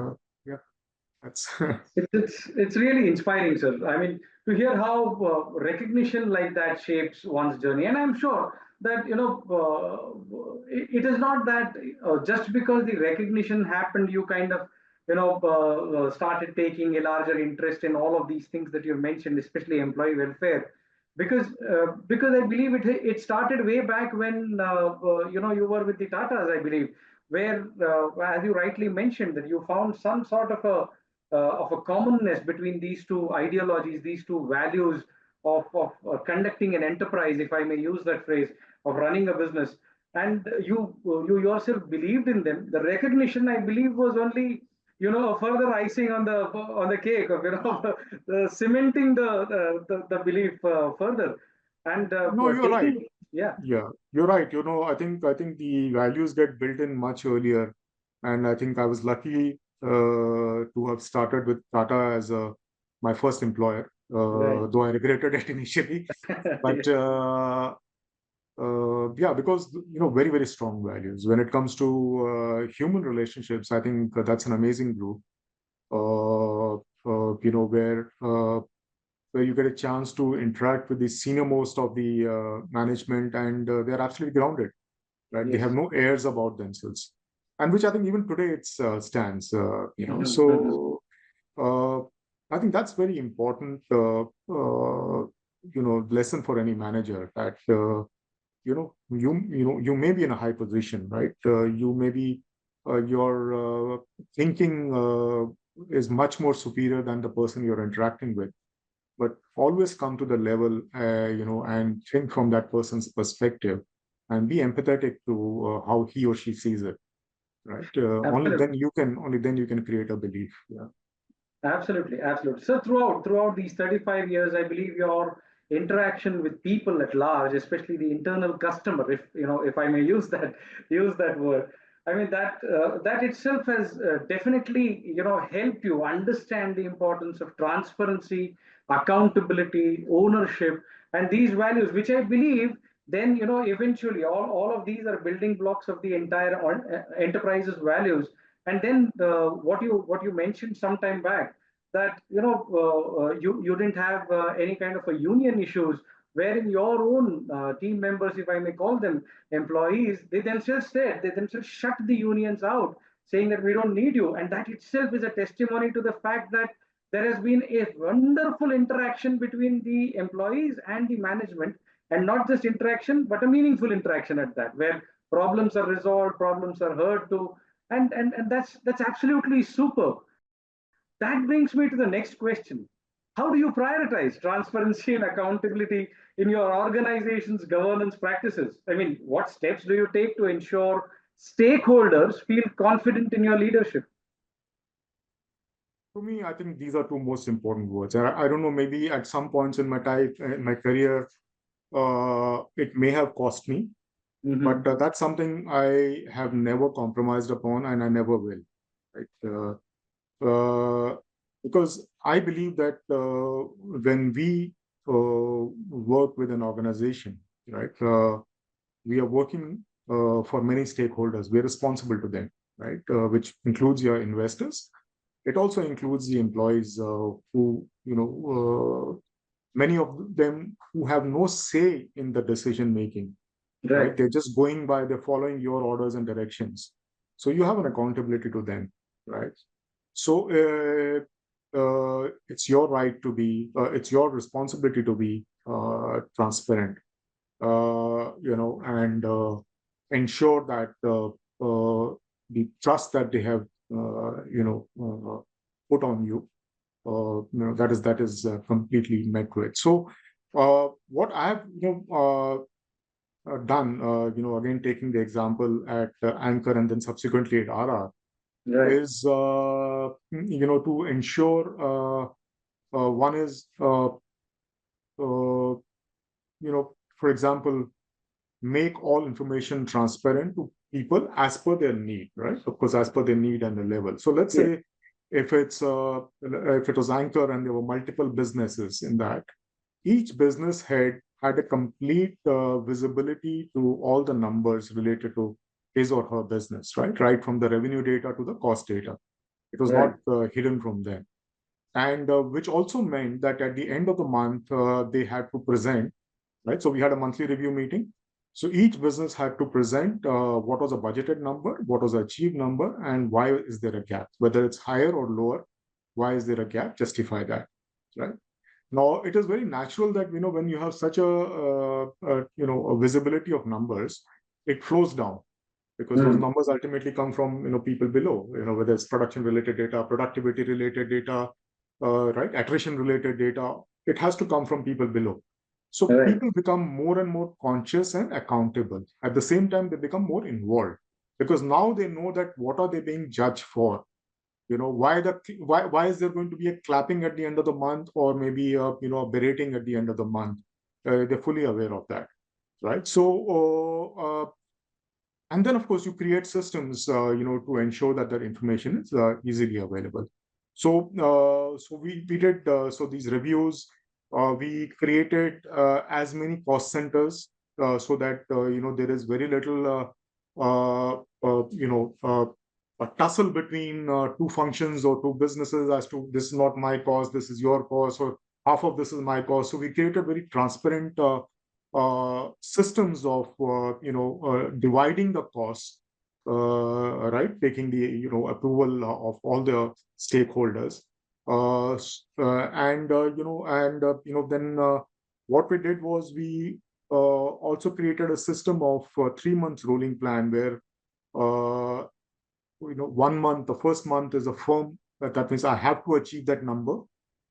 yeah, that's It's really inspiring, sir. I mean, to hear how recognition like that shapes one's journey, and I'm sure that it is not that just because the recognition happened, you kind of started taking a larger interest in all of these things that you mentioned, especially employee welfare, because I believe it started way back when you were with the Tatas, I believe, where as you rightly mentioned that you found some sort of a of a commonness between these two ideologies, these two values of conducting an enterprise, if I may use that phrase, of running a business. And you yourself believed in them. The recognition, I believe, was only a further icing on the cake of cementing the belief further and No, you're right. taking. Yeah. Yeah, you're right. I think the values get built in much earlier, and I think I was lucky to have started with Tata as my first employer, Right. though I regretted it initially. But yeah, because very, very strong values. When it comes to human relationships, I think that's an amazing group. Where you get a chance to interact with the senior most of the management, and they're absolutely grounded, right? They have Yes. no airs about themselves, and which I think even today it stands. Mhm. So uh, I think that's very important. Lesson for any manager that you may be in a high position, right? You may be your thinking is much more superior than the person you're interacting with, but always come to the level, and think from that person's perspective and be empathetic to how he or she sees it, right? Absolutely. Only then you can create a belief. Yeah. Absolutely, absolutely. So throughout these 35 years, I believe your interaction with people at large, especially the internal customer, if I may use that word, I mean that itself has definitely helped you understand the importance of transparency, accountability, ownership, and these values, which I believe then eventually all of these are building blocks of the entire enterprise's values. And then what you mentioned some time back, that you didn't have any kind of a union issues, wherein your own team members, if I may call them employees, they themselves shut the unions out, saying that we don't need you. And that itself is a testimony to the fact that there has been a wonderful interaction between the employees and the management, and not just interaction but a meaningful interaction at that, where problems are resolved, problems are heard to. And that's absolutely superb. That brings me to the next question. How do you prioritize transparency and accountability in your organization's governance practices? I mean, what steps do you take to ensure stakeholders feel confident in your leadership? For me, I think these are two most important words. I don't know, maybe at some points in my career, it may have cost me, but Hmm. that's something I have never compromised upon, and I never will. Right? Because I believe that when we work with an organization, right, we are working for many stakeholders. We're responsible to them, right, which includes your investors. It also includes the employees who, many of them who have no say in the decision making, right? Right. They're following your orders and directions. So you have an accountability to them, right? So it's your responsibility to be transparent, and ensure that the trust that they have, put on you, that is completely met with. So what I've done, again taking the example at Anchor and then subsequently at RR, Right. is to ensure one is for example, make all information transparent to people as per their need, right? Of course, as per their need and the level. So let's Yes. say if it was Anchor and there were multiple businesses in that, each business head had a complete visibility to all the numbers related to his or her business, right? Right from the revenue data to the cost data. It was Right. not hidden from them. And which also meant that at the end of the month, they had to present, right? So we had a monthly review meeting. So each business had to present what was a budgeted number, what was the achieved number, and why is there a gap? Whether it's higher or lower, why is there a gap? Justify that, right? Now, it is very natural that when you have such a visibility of numbers, it flows down, because those numbers ultimately come from people below, whether it's production related data, productivity related data, right, attrition related data. It has to come from people below. So Right. people become more and more conscious and accountable. At the same time, they become more involved because now they know that what are they being judged for. Why is there going to be a clapping at the end of the month, or maybe a berating at the end of the month? They're fully aware of that, right? So and then of course you create systems to ensure that that information is easily available. So we did so these reviews. We created as many cost centers so that there is very little a tussle between two functions or two businesses as to this is not my cost, this is your cost, or half of this is my cost. So we created very transparent systems of dividing the costs, right, taking the approval of all the stakeholders, and then what we did was we also created a system of 3 months rolling plan where 1 month, the first month is a firm, that means I have to achieve that number,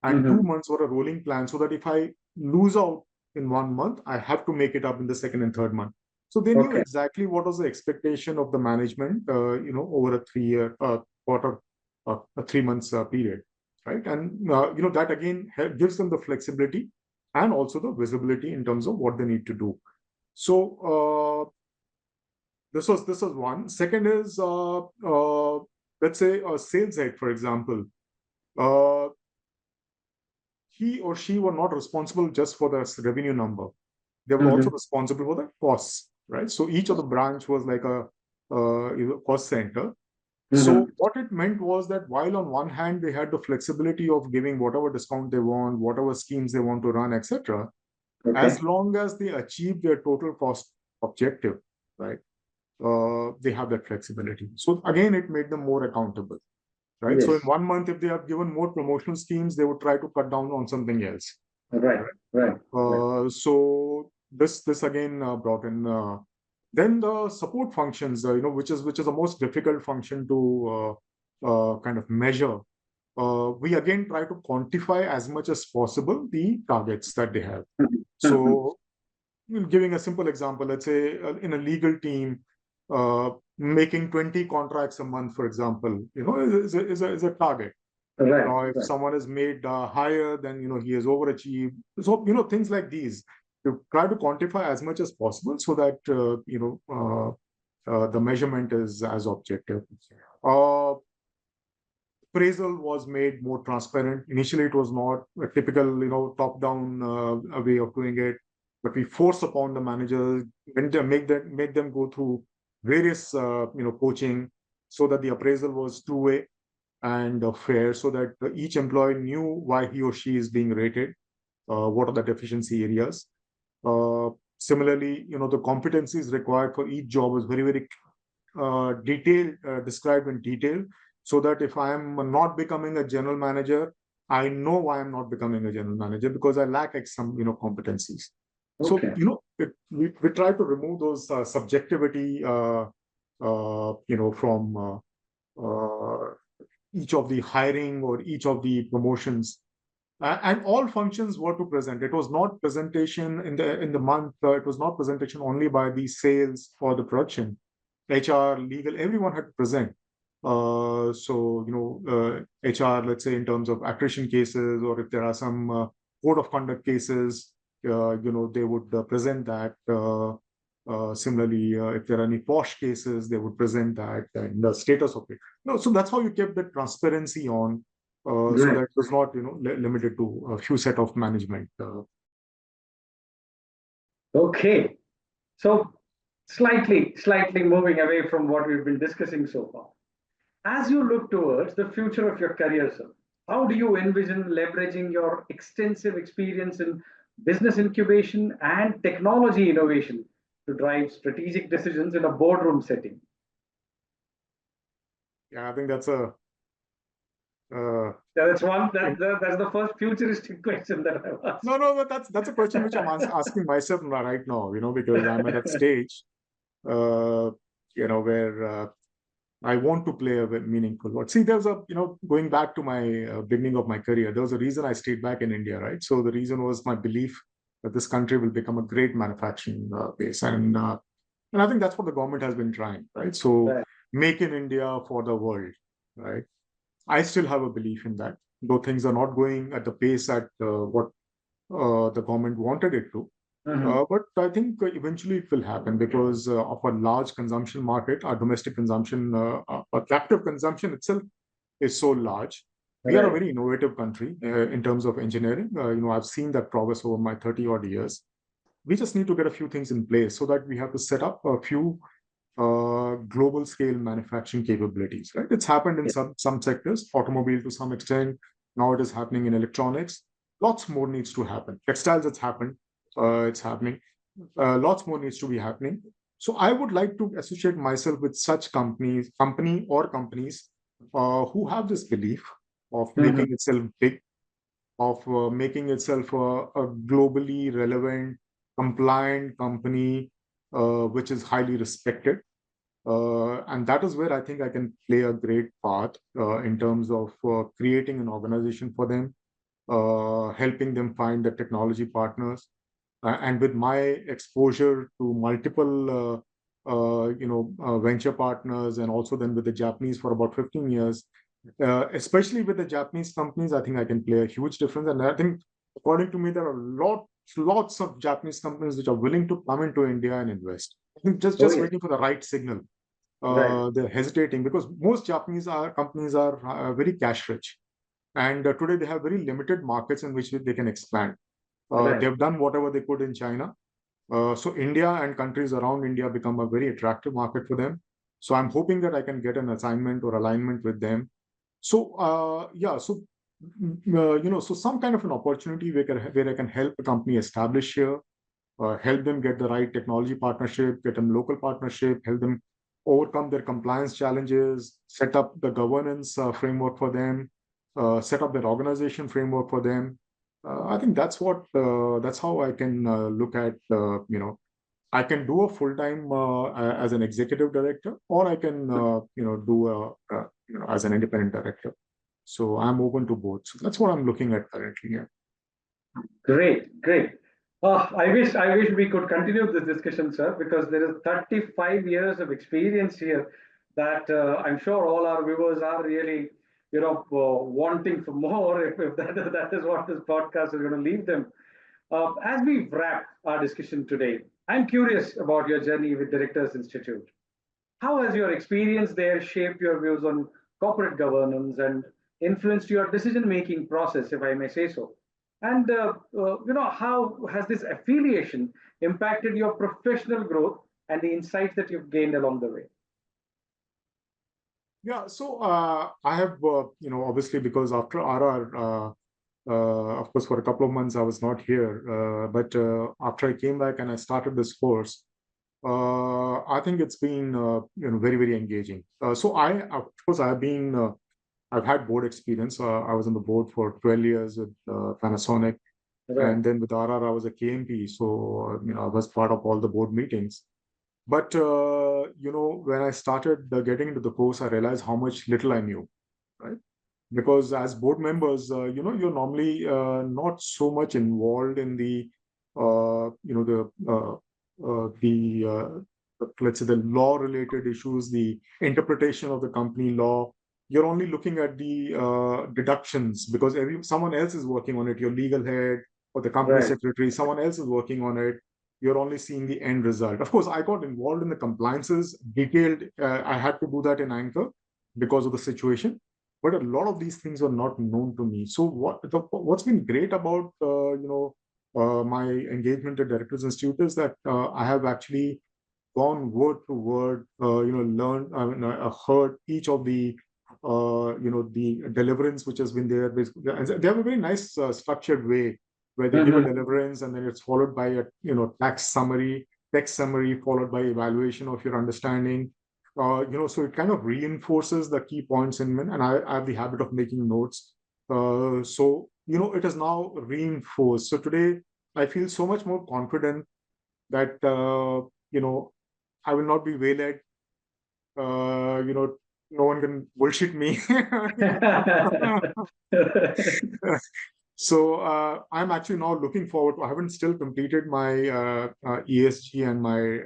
and 2 months were a rolling plan, so that if I lose out in 1 month, I have to make it up in the second and third month. So they knew exactly what was the expectation of the management, over a 3-year quarter, a 3 months period, right? And that again gives them the flexibility and also the visibility in terms of what they need to do. So this was one. Second is let's say a sales head, for example. Uh, he or she were not responsible just for the revenue number. They were also responsible for the costs, right? So each of the branch was like a cost center. So what it meant was that while on one hand they had the flexibility of giving whatever discount they want, whatever schemes they want to run, etc., as long as they achieve their total cost objective, right? They have that flexibility. So again, it made them more accountable, right? So in 1 month, if they have given more promotional schemes, they would try to cut down on something else. Right. So this again brought in. Then the support functions, which is the most difficult function to kind of measure. We again try to quantify as much as possible the targets that they have. So, giving a simple example, let's say in a legal team, making 20 contracts a month, for example, is a target. If someone is made higher, then he has overachieved. So things like these, to try to quantify as much as possible so that the measurement is as objective. Appraisal was made more transparent. Initially, it was not a typical top-down way of doing it, but we force upon the managers and make them go through various coaching so that the appraisal was two-way and fair, so that each employee knew why he or she is being rated, what are the deficiency areas. Similarly, the competencies required for each job is very, very detailed, described in detail, so that if I am not becoming a general manager, I know why I'm not becoming a general manager, because I lack some competencies. So we try to remove those subjectivity from each of the hiring or each of the promotions, and all functions were to present. It was not presentation in the month. It was not presentation only by the sales or the production, HR, legal. Everyone had to present. HR, let's say in terms of attrition cases, or if there are some code of conduct cases, they would present that. Similarly, if there are any POSH cases, they would present that and the status of it. So that's how you kept the transparency on, so that it was not limited to a few set of management. Okay. So slightly moving away from what we've been discussing so far. As you look towards the future of your career, sir, how do you envision leveraging your extensive experience in business incubation and technology innovation to drive strategic decisions in a boardroom setting? Yeah, I think that's a that's the first futuristic question that I've asked. No, but that's a question which I'm asking myself right now, because I'm at that stage. where I want to play a meaningful role. See, there's going back to my beginning of my career, there was a reason I stayed back in India, right? So the reason was my belief that this country will become a great manufacturing base. And I think that's what the government has been trying, right? So Right. make in India for the world, right? I still have a belief in that, though things are not going at the pace at what the government wanted it to. Hmm. But I think eventually it will happen because of a large consumption market. Our domestic consumption, our captive consumption itself is so large. We are a Right. very innovative country in terms of engineering. I've seen that progress over my 30 odd years. We just need to get a few things in place so that we have to set up a few global scale manufacturing capabilities, right? It's happened in Yeah. some sectors, automobile to some extent. Now it is happening in electronics. Lots more needs to happen. Textiles, it's happening. Lots more needs to be happening. So I would like to associate myself with such companies who have this belief of Hmm. making itself big, of making itself a globally relevant, compliant company, which is highly respected. And that is where I think I can play a great part in terms of creating an organization for them, helping them find the technology partners. And with my exposure to multiple, venture partners, and also then with the Japanese for about 15 years, especially with the Japanese companies, I think I can play a huge difference. And I think, according to me, there are lots of Japanese companies which are willing to come into India and invest. I think Oh, just yes. waiting for the right signal. Right. They're hesitating because most Japanese companies are very cash rich, and today they have very limited markets in which they can expand. Right. They've done whatever they could in China. So India and countries around India become a very attractive market for them. So I'm hoping that I can get an assignment or alignment with them. So yeah, so so some kind of an opportunity where I can help a company establish here, help them get the right technology partnership, get them local partnership, help them overcome their compliance challenges, set up the governance framework for them, set up their organization framework for them. I think that's how I can look at I can do a full time as an executive director, or I can do as an independent director. So I'm open to both. So that's what I'm looking at currently. Yeah. Great, great. I wish we could continue this discussion, sir, because there is 35 years of experience here that I'm sure all our viewers are really, wanting for more. If that is what this podcast is going to leave them. As we wrap our discussion today, I'm curious about your journey with Directors Institute. How has your experience there shaped your views on corporate governance and influenced your decision-making process, if I may say so? And how has this affiliation impacted your professional growth and the insights that you've gained along the way? Yeah, so I have, obviously because after RR, of course, for a couple of months I was not here, but after I came back and I started this course, I think it's been, very, very engaging. Of course, I've had board experience. I was on the board for 12 years with Panasonic, Right. and then with RR, I was a KMP. So, I was part of all the board meetings. But when I started getting into the course, I realized how much little I knew, right? Because as board members, you're normally not so much involved in the, let's say the law related issues, the interpretation of the company law. You're only looking at the deductions because someone else is working on it. Your legal head or the company Right. secretary, someone else is working on it. You're only seeing the end result. Of course, I got involved in the compliances detailed. I had to do that in Anchor because of the situation, but a lot of these things were not known to me. So what's been great about my engagement at Directors Institute is that I have actually gone word to word, learned, heard each of the the deliverance which has been there. And they have a very nice structured way where they give a Mhm. deliverance and then it's followed by a tax summary, text summary followed by evaluation of your understanding. So it kind of reinforces the key points and I have the habit of making notes. So it is now reinforced. So today I feel so much more confident that I will not be waylaid. You know, no one can bullshit me. So I'm actually now looking forward to. I haven't still completed my ESG and my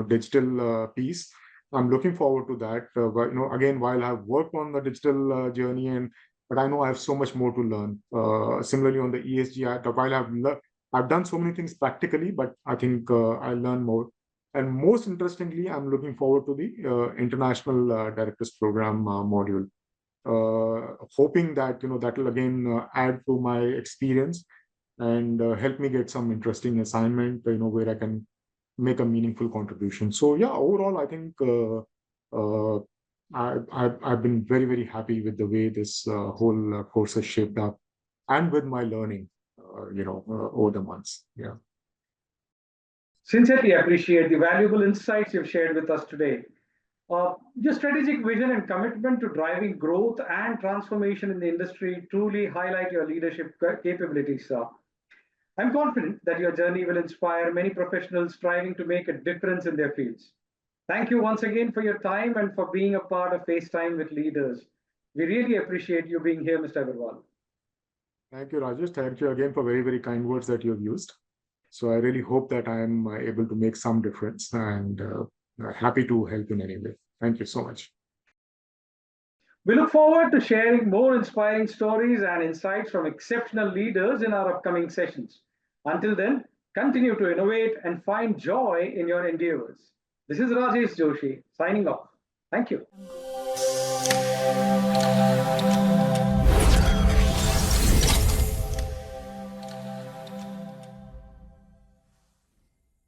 digital piece. I'm looking forward to that. But again, while I've worked on the digital journey, but I know I have so much more to learn. Similarly, on the ESG, while I've done so many things practically, but I think I'll learn more. And most interestingly, I'm looking forward to the International Directors Program module, hoping that that will again add to my experience and help me get some interesting assignment, where I can make a meaningful contribution. So yeah, overall, I think uh, I've been very, very happy with the way this whole course has shaped up, and with my learning, over the months. Yeah. Sincerely appreciate the valuable insights you've shared with us today. Your strategic vision and commitment to driving growth and transformation in the industry truly highlight your leadership capabilities, sir. I'm confident that your journey will inspire many professionals striving to make a difference in their fields. Thank you once again for your time and for being a part of FaceTime with Leaders. We really appreciate you being here, Mr. Aggarwal. Thank you, Rajesh. Thank you again for very, very kind words that you've used. So I really hope that I am able to make some difference, and happy to help in any way. Thank you so much. We look forward to sharing more inspiring stories and insights from exceptional leaders in our upcoming sessions. Until then, continue to innovate and find joy in your endeavors. This is Rajesh Joshi signing off. Thank you.